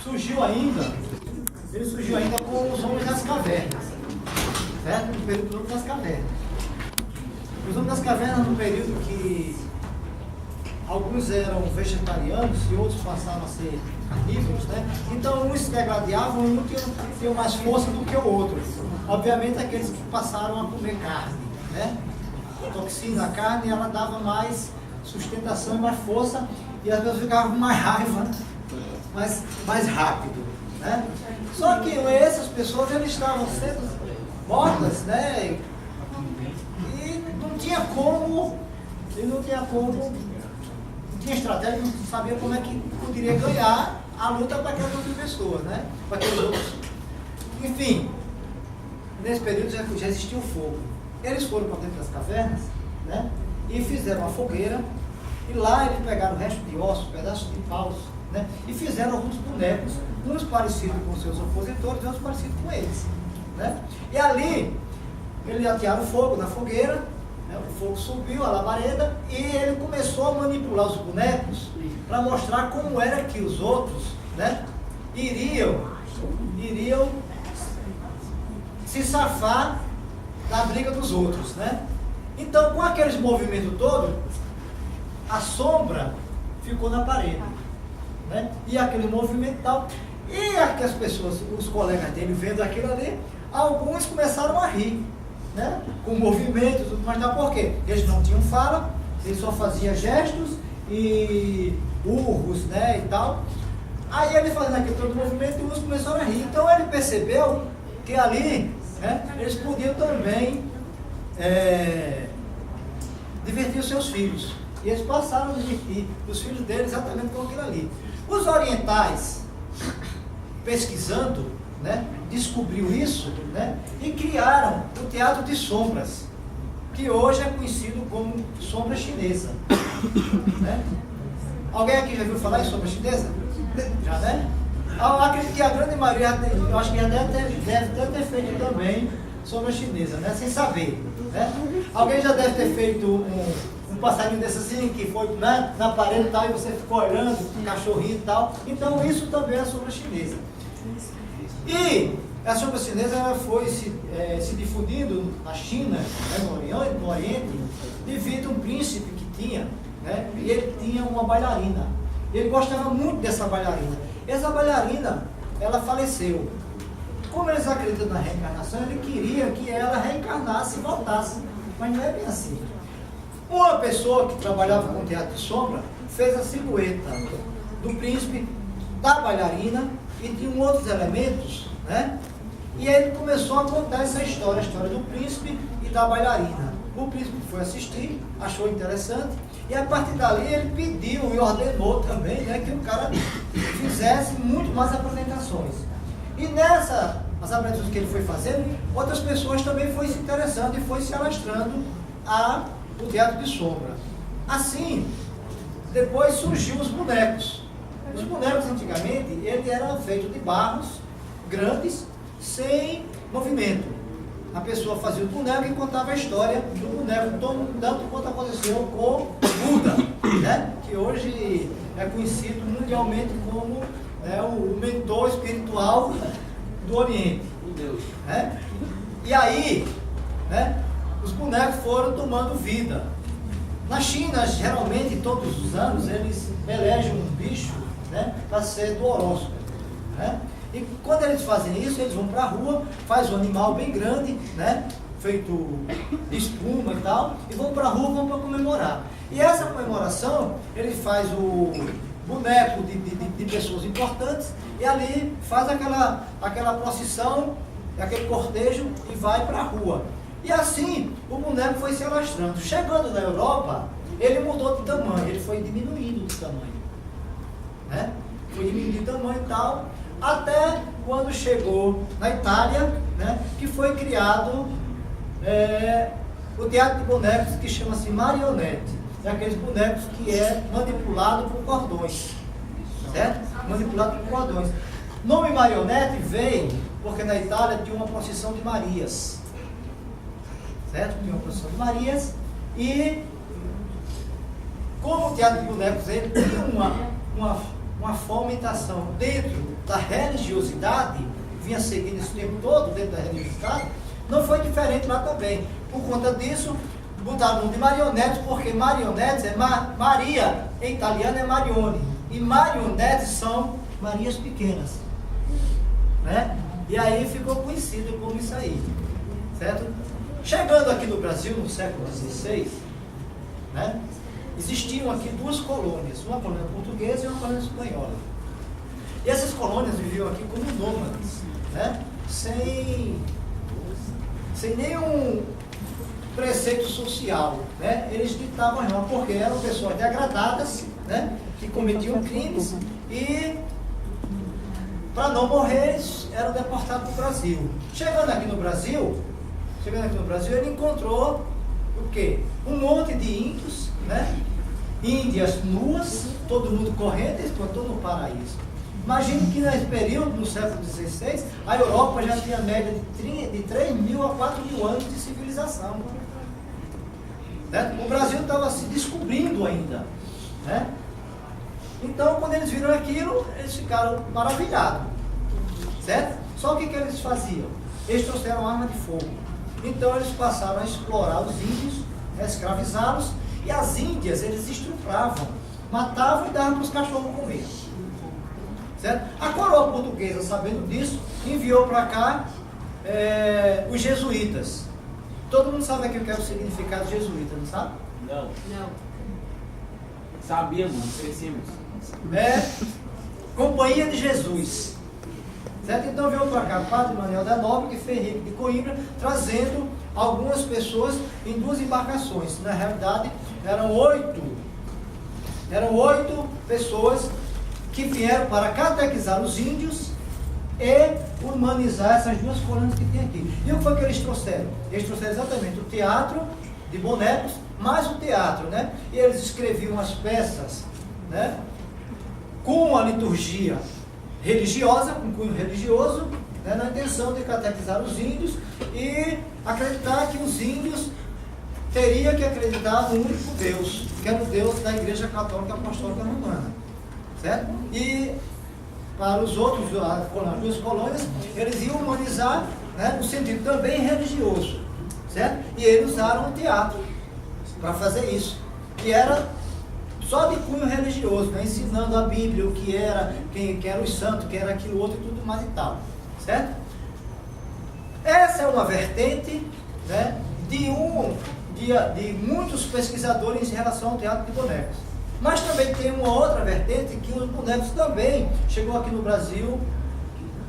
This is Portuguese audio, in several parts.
ele surgiu ainda com os homens das cavernas, certo? No período dos homens das cavernas. Os homens das cavernas, no período que alguns eram vegetarianos e outros passaram a ser carnívoros, né? Então uns se degradavam e um tinha mais força do que o outro. Obviamente aqueles que passaram a comer carne, né? A toxina da carne, ela dava mais sustentação e mais força, e às vezes ficava com mais raiva, mais rápido, né? Só que essas pessoas, eles estavam sendo mortas, né? E não tinha estratégia, não sabia como é que poderia ganhar a luta para aquelas outras pessoas, né? Para aqueles outros. Enfim, nesse período já existia o fogo. Eles foram para dentro das cavernas, né? E fizeram uma fogueira, e lá eles pegaram o resto de ossos, pedaços de paus, né? E fizeram alguns bonecos, uns parecidos com seus opositores e outros parecidos com eles, né? E ali, eles atearam fogo na fogueira, né? O fogo subiu, a labareda, e ele começou a manipular os bonecos para mostrar como era que os outros, né, iriam se safar da briga dos outros, né? Então, com aqueles movimentos todos, a sombra ficou na parede, né? E aquele movimento tal, e aquelas pessoas, os colegas dele vendo aquilo ali, alguns começaram a rir, né? Com movimentos, mas não, por quê? Eles não tinham fala, eles só faziam gestos e urros, né, e tal. Aí ele fazendo aquele todo movimento e uns começaram a rir. Então ele percebeu que ali, né, eles podiam também divertir os seus filhos. E eles passaram a divertir os filhos deles exatamente com aquilo ali. Os orientais, pesquisando, né, descobriu isso, né, e criaram o teatro de sombras, que hoje é conhecido como sombra chinesa, né? Alguém aqui já viu falar em sombra chinesa? Já, né? Eu acredito que a grande maioria, eu acho que já deve ter feito também sombra chinesa, né? Sem saber, né? Alguém já deve ter feito um passarinho desse assim, que foi, né, na parede e tal, e você ficou olhando, um cachorrinho e tal. Então isso também é sombra chinesa. E a sombra chinesa, ela foi se difundindo na China, né, no Oriente, devido a um príncipe que tinha, né, e ele tinha uma bailarina. Ele gostava muito dessa bailarina. Essa bailarina, ela faleceu. Como eles acreditam na reencarnação, ele queria que ela reencarnasse e voltasse. Mas não é bem assim. Uma pessoa que trabalhava com teatro de sombra fez a silhueta do príncipe, da bailarina, e de outros elementos, né? E aí ele começou a contar essa história, a história do príncipe e da bailarina. O príncipe foi assistir, achou interessante, e a partir dali ele pediu e ordenou também, né, que o cara fizesse muito mais apresentações. E as apresentações que ele foi fazendo, outras pessoas também foram se interessando e foi se alastrando o teatro de sombra. Assim, depois surgiu os bonecos. Os bonecos, antigamente, ele era feito de barros grandes, sem movimento. A pessoa fazia o boneco e contava a história do boneco, tanto quanto aconteceu com Buda, né? Que hoje é conhecido mundialmente como, né, o mentor espiritual do Oriente. Né? E aí, né, os bonecos foram tomando vida. Na China, geralmente, todos os anos, eles elegem um bicho, né, para ser do horóscopo, né? E quando eles fazem isso, eles vão para a rua, faz um animal bem grande, né, feito de espuma e tal, e vão para a rua, vão para comemorar. E essa comemoração, ele faz o boneco de pessoas importantes, e ali faz aquela procissão, aquele cortejo, e vai para a rua. E assim, o boneco foi se alastrando. Chegando na Europa, ele mudou de tamanho, ele foi diminuindo de tamanho, né? Foi diminuindo de tamanho e tal, até quando chegou na Itália, né, que foi criado o teatro de bonecos, que chama-se marionete. É aqueles bonecos que é manipulado por cordões, certo? Manipulado por cordões. O nome marionete veio porque na Itália tinha uma procissão de Marias, certo? Tinha uma procissão de Marias, e como o teatro de bonecos ele tinha uma uma fomentação dentro da religiosidade, vinha seguindo esse tempo todo dentro da religiosidade, não foi diferente lá também. Por conta disso, botaram o nome de marionetes, porque marionetes é Maria, em italiano é Marione, e marionetes são Marias pequenas, né? E aí ficou conhecido como isso aí, certo? Chegando aqui no Brasil, no século XVI, né, existiam aqui duas colônias, uma colônia portuguesa e uma colônia espanhola. E essas colônias viviam aqui como nômades, né, sem nenhum preceito social, né? Eles ditavam a norma, porque eram pessoas degradadas, né, que cometiam crimes e, para não morrer, eram deportados para o Brasil. Chegando aqui no Brasil, ele encontrou o quê? Um monte de índios, né? Índias nuas, todo mundo correndo, e espantou no paraíso. Imagine que nesse período, no século XVI, a Europa já tinha média de 3.000 a 4.000 anos de civilização. Né? O Brasil estava se descobrindo ainda. Né? Então, quando eles viram aquilo, eles ficaram maravilhados. Certo? Só o que eles faziam? Eles trouxeram arma de fogo. Então, eles passaram a explorar os índios, a escravizá-los, e as índias, eles estupravam, matavam e davam para os cachorros comer. Certo? A coroa portuguesa, sabendo disso, enviou para cá os jesuítas. Todo mundo sabe aqui o que é o significado de jesuíta, não sabe? Não. Sabíamos, crescemos. Companhia de Jesus. Certo? Então veio para cá o Padre Manuel da Nobre, que foi Henrique de Coimbra, trazendo algumas pessoas em duas embarcações. Na realidade, eram oito pessoas que vieram para catequizar os índios e humanizar essas duas colônias que tem aqui. E o que foi que eles trouxeram? Eles trouxeram exatamente o teatro de bonecos, mais o teatro, né? E eles escreviam as peças, né, com a liturgia religiosa, com cunho religioso, né, na intenção de catequizar os índios e acreditar que os índios teriam que acreditar no único Deus, que era o Deus da Igreja Católica Apostólica Romana. Certo? E para os outros, as duas colônias, eles iam humanizar, né, no sentido também religioso. Certo? E eles usaram o teatro para fazer isso. Que era só de cunho religioso, né, ensinando a Bíblia, o que era, quem era os santos, que era aquilo outro e tudo mais e tal. Certo? Essa é uma vertente, né, de muitos pesquisadores em relação ao teatro de bonecos. Mas também tem uma outra vertente que os bonecos também chegou aqui no Brasil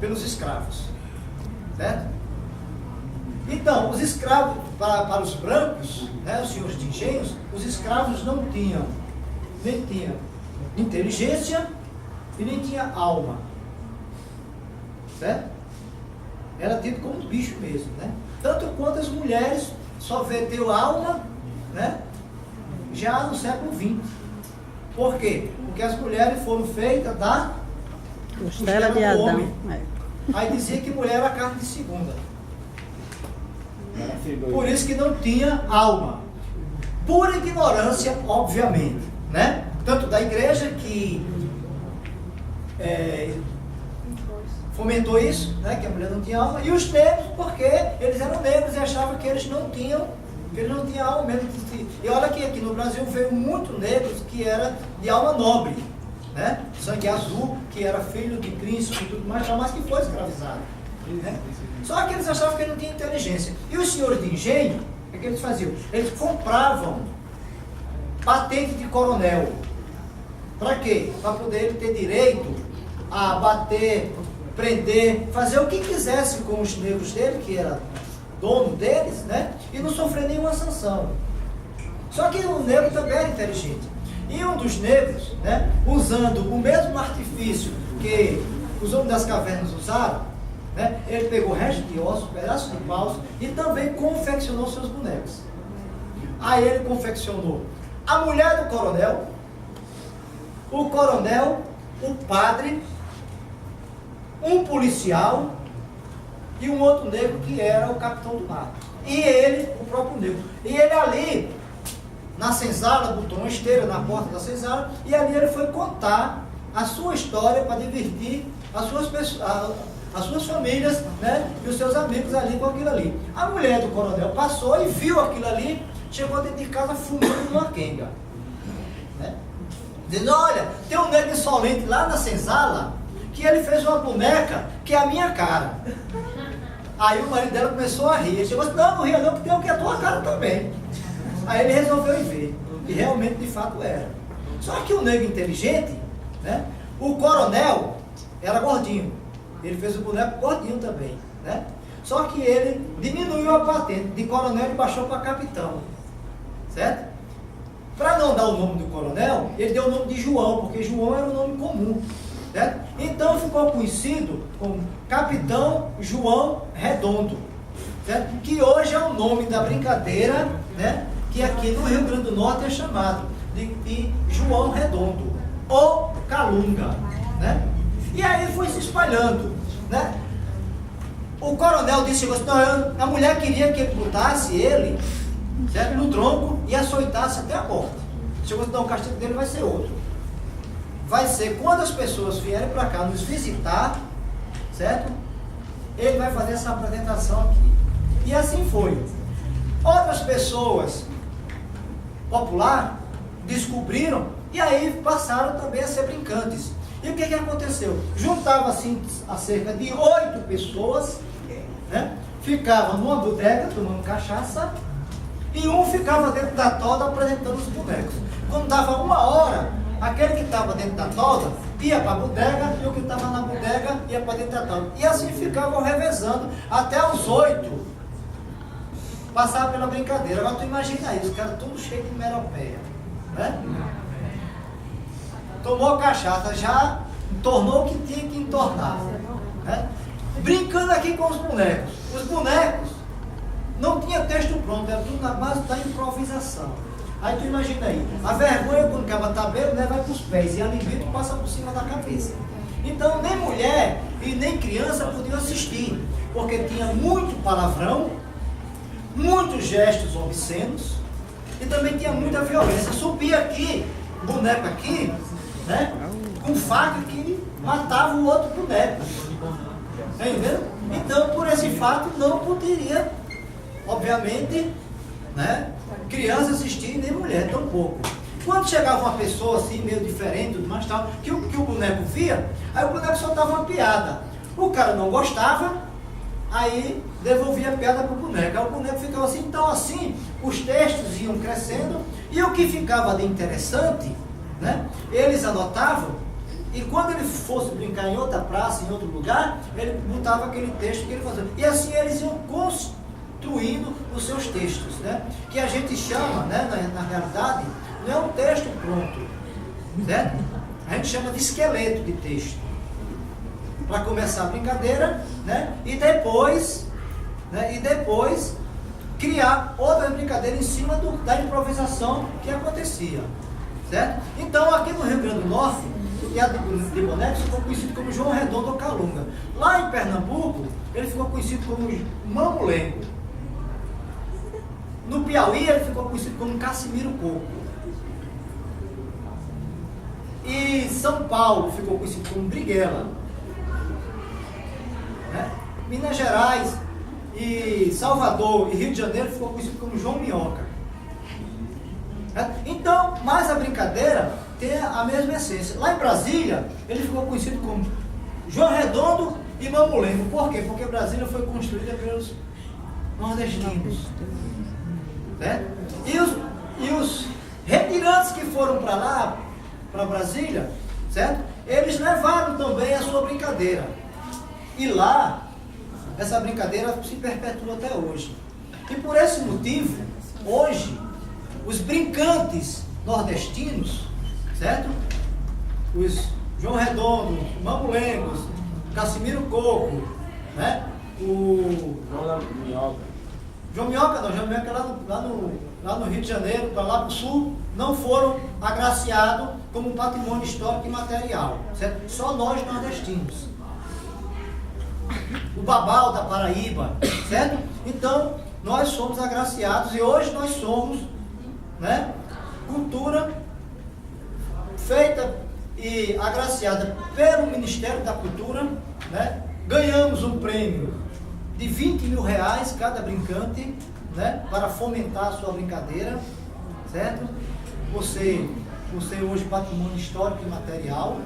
pelos escravos. Certo? Então, os escravos, para os brancos, né, os senhores de engenhos, os escravos não tinham, nem tinham inteligência e nem tinha alma. Certo? Era tido como bicho mesmo, né? Tanto quanto as mulheres só teu alma, né, já no século XX. Por quê? Porque as mulheres foram feitas da costela de Adão. Homem. Aí dizia que mulher era carne de segunda. Por isso que não tinha alma. Por ignorância, obviamente, né? Tanto da igreja que fomentou isso, né? Que a mulher não tinha alma, e os negros, porque eles eram negros e achavam que eles não tinham alma mesmo. E olha que aqui no Brasil veio muito negros que era de alma nobre, né? Sangue azul, que era filho de príncipe e tudo mais, mas que foi escravizado. Né? Só que eles achavam que ele não tinha inteligência. E os senhores de engenho, o que eles faziam? Eles compravam patente de coronel. Para quê? Para poder ele ter direito a bater, prender, fazer o que quisesse com os negros dele, que era dono deles, né? E não sofrer nenhuma sanção. Só que o negro também era inteligente. E um dos negros, né, usando o mesmo artifício que os homens das cavernas usaram, né, ele pegou restos de ossos, pedaços de paus e também confeccionou seus bonecos. Aí ele confeccionou a mulher do coronel, o padre, um policial e um outro negro que era o capitão do mar. E ele, o próprio negro. E ele ali, na senzala, botou uma esteira na porta da senzala, e ali ele foi contar a sua história para divertir as suas famílias, né? E os seus amigos ali com aquilo ali. A mulher do coronel passou e viu aquilo ali, chegou dentro de casa fumando uma quenga. Né? Dizendo, olha, tem um negro insolente lá na senzala, que ele fez uma boneca que é a minha cara. Aí o marido dela começou a rir. Ele chegou assim, não ria não, que tem o que é a tua cara também. Aí ele resolveu ir ver. E realmente, de fato, era. Só que o negro inteligente, né? O coronel era gordinho. Ele fez o boneco gordinho também, né? Só que ele diminuiu a patente. De coronel ele baixou para capitão. Certo? Para não dar o nome do coronel, ele deu o nome de João, porque João era um nome comum. Certo? Então ficou conhecido como Capitão João Redondo. Certo? Que hoje é o nome da brincadeira, né? Que aqui no Rio Grande do Norte é chamado de João Redondo, ou Calunga, né? E aí foi se espalhando, né? O coronel disse, não, a mulher queria que ele botasse ele, certo, no tronco e açoitasse até a morte. Chegou assim, não, o castigo dele vai ser outro. Vai ser quando as pessoas vierem para cá nos visitar, certo? Ele vai fazer essa apresentação aqui. E assim foi. Outras pessoas popular descobriram e aí passaram também a ser brincantes. E o que aconteceu? Juntava assim a cerca de 8 pessoas, né? Ficavam numa bodega tomando cachaça e um ficava dentro da toda apresentando os bonecos. Quando dava 1 hora, aquele que estava dentro da toda ia para a bodega e o que estava na bodega ia para dentro da toda. E assim ficavam revezando até os 8 passar pela brincadeira. Agora tu imagina isso, os caras tudo cheio de meropeia, né? Tomou cachaça, já entornou o que tinha que entornar, né? Brincando aqui com os bonecos. Os bonecos não tinha texto pronto, era tudo na base da improvisação. Aí tu imagina aí, a vergonha quando acaba tá bêbado, né, vai para os pés e a libido passa por cima da cabeça. Então nem mulher e nem criança podiam assistir, porque tinha muito palavrão, muitos gestos obscenos e também tinha muita violência. Subia aqui, boneco aqui, né, com faca que matava o outro boneco. Tá entendendo? Então, por esse fato, não poderia, obviamente, né, criança assistir, nem mulher, tão pouco. Quando chegava uma pessoa assim, meio diferente, mais tal, que o boneco via, aí o boneco soltava uma piada. O cara não gostava, aí devolvia a piada para o boneco. Aí o boneco ficava assim. Então assim, os textos iam crescendo e o que ficava de interessante, né, eles anotavam e quando ele fosse brincar em outra praça, em outro lugar, ele botava aquele texto que ele fazia. E assim eles iam construindo os seus textos, né, que a gente chama, né, na realidade, não é um texto pronto, certo? A gente chama de esqueleto de texto. Para começar a brincadeira, né? E depois criar outra brincadeira em cima da improvisação que acontecia, certo? Então aqui no Rio Grande do Norte, o teatro de bonecos ficou conhecido como João Redondo ou Calunga. Lá em Pernambuco, ele ficou conhecido como Mamulengo. No Piauí, ele ficou conhecido como Cassimiro Coco. E São Paulo ficou conhecido como Briguela. Né? Minas Gerais e Salvador e Rio de Janeiro ficou conhecido como João Minhoca. Né? Então, mas a brincadeira tem a mesma essência. Lá em Brasília, ele ficou conhecido como João Redondo e Mamulengo. Por quê? Porque Brasília foi construída pelos nordestinos. Certo? E os retirantes que foram para lá, para Brasília, certo? Eles levaram também a sua brincadeira. E lá, essa brincadeira se perpetua até hoje. E por esse motivo, hoje, os brincantes nordestinos, certo? Os João Redondo, Mamulengos, Cassimiro Coco, né? O João Minhoca não, João Minhoca lá no Rio de Janeiro, para lá para o sul, não foram agraciados como patrimônio histórico e material, certo? Só nós nordestinos. O Babau da Paraíba, certo? Então, nós somos agraciados e hoje nós somos, né, cultura feita e agraciada pelo Ministério da Cultura, né? Ganhamos um prêmio de R$ 20.000 cada brincante, né? Para fomentar a sua brincadeira, certo? Você hoje patrimônio histórico e material,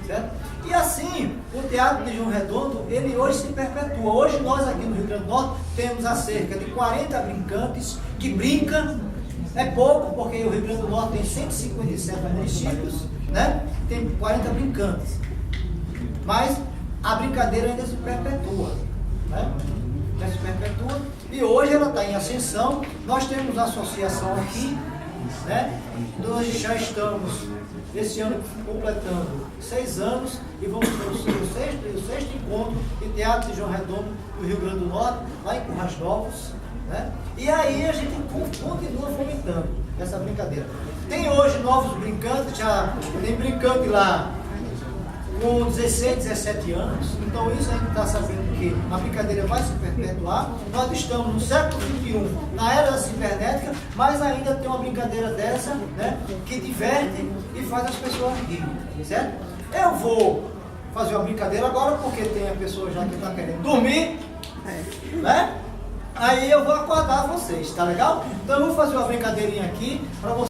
certo? E assim, o Teatro de João Redondo, ele hoje se perpetua. Hoje nós aqui no Rio Grande do Norte temos a cerca de 40 brincantes que brincam. É pouco, porque o Rio Grande do Norte tem 157 municípios, né? Tem 40 brincantes. Mas a brincadeira ainda se perpetua, né? Já se perpetua. E hoje ela está em ascensão. Nós temos a associação aqui, né? Nós já estamos, esse ano, completando 6 anos e vamos ter o sexto encontro de Teatro de João Redondo do Rio Grande do Norte, lá em Currais Novos, né? E aí a gente continua fomentando essa brincadeira. Tem hoje novos brincantes, já tem brincante lá com 16, 17 anos, então isso a gente está sabendo que a brincadeira vai se perpetuar. Nós estamos no século XXI, na era da cibernética, mas ainda tem uma brincadeira dessa, né, que diverte e faz as pessoas rirem, certo? Eu vou fazer uma brincadeira agora, porque tem a pessoa já que está querendo dormir, né? Aí eu vou acordar vocês, tá legal? Então eu vou fazer uma brincadeirinha aqui para vocês.